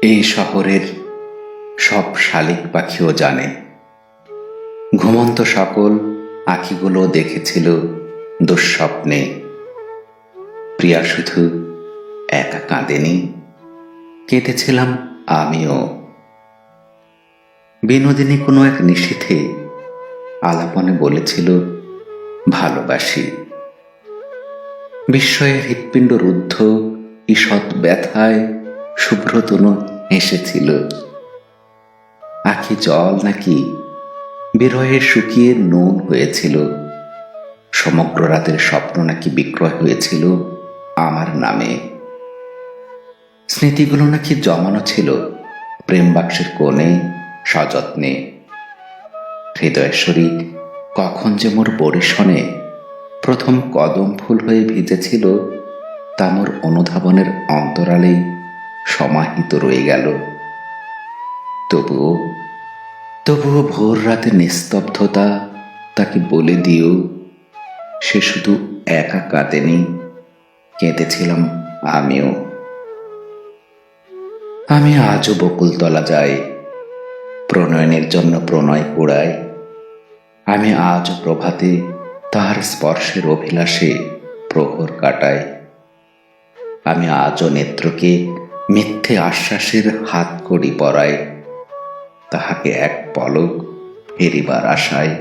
এই শহরের সব শালিক পাখিও জানে, ঘুমন্ত সকল আঁখিগুলো দেখেছিল দুঃস্বপ্নে। প্রিয়া শুধু একা কাঁদেনি, কেঁদেছিলাম আমিও। বিনোদিনী কোনো এক নিশীথে আলাপনে বলেছিল ভালোবাসি। বিস্ময়ের হৃৎপিণ্ড রুদ্ধ ঈষৎ ব্যথায় শুভ্রতনু হেসেছিল। আঁখি জল নাকি বিরহে শুকিয়ে নুন হয়েছিল। সমগ্র রাতের স্বপ্ন নাকি বিক্রয় হয়েছিল আমার নামে। স্মৃতিগুলো নাকি জমানো ছিল প্রেম বাক্সের কোণে সযত্নে। হৃদয়ের শরীর কখন যে মোর বরিশনে প্রথম কদম ফুল হয়ে ভিজেছিল তা মোর অনুধাবনের অন্তরালে সমাহিত রয়ে গেল। তবুও ভোর রাতে নিস্তব্ধতা তাকে বলে দিও, সে শুধু একা কাঁদেনি, কেঁদেছিলাম আমিও। আমি আজও বকুলতলা যাই, প্রণয়নের জন্য প্রণয় কুড়াই। আমি আজও প্রভাতে তাহার স্পর্শের অভিলাষে প্রহর কাটাই। আমি আজও নেত্রকে মিথ্যে আশ্বাসের হাত কড়ি পরাই, তাহাকে এক পলক ফেরিবার আশায়।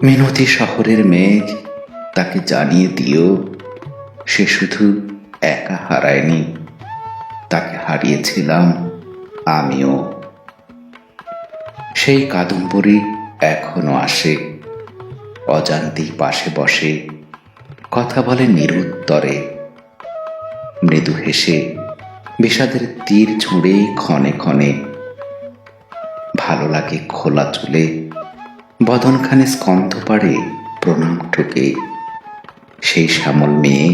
মিনতি শহরের মেঘ তাকে জানিয়ে দিও, সে শুধু একা হারায়নি, তাকে হারিয়েছিলাম আমিও। সেই কাদম্বরী এখনো আসে, অজান্তেই পাশে বসে, কথা বলে নিরুত্তরে। মৃদু হেসে বিষাদের তীর ছুঁড়ে ক্ষণে ক্ষণে। ভালো লাগে খোলা চুলে বদনখানে স্কন্ধ পাড়ে প্রণাম ঠুকে। সেই শ্যামল মেয়ে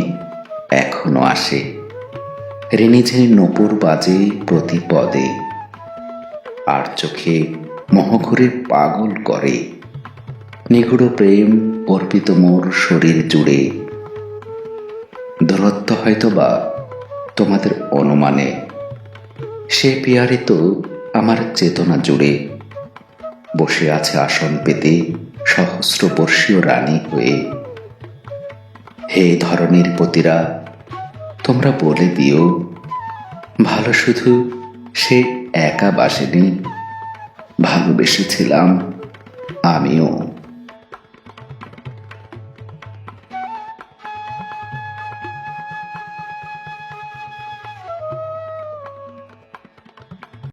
এখনো আসে, ঋণিঝির নূপুর বাজে প্রতি পদে। আর চোখে মোহঘুরে পাগল করে, নিগুড় প্রেম অর্পিত মোর শরীর জুড়ে। দূরত্ব হয়তো বা তোমাদের অনুমানে, সে পিয়ারি তো আমার চেতনা জুড়ে বসে আছে আসন পেতে সহস্রবর্ষীয় রানী হয়ে। হে ধরনীর পতিরা, তোমরা বলে দিও, ভালো শুধু সে একা বাসেনি, ভালোবেসেছিলাম আমিও।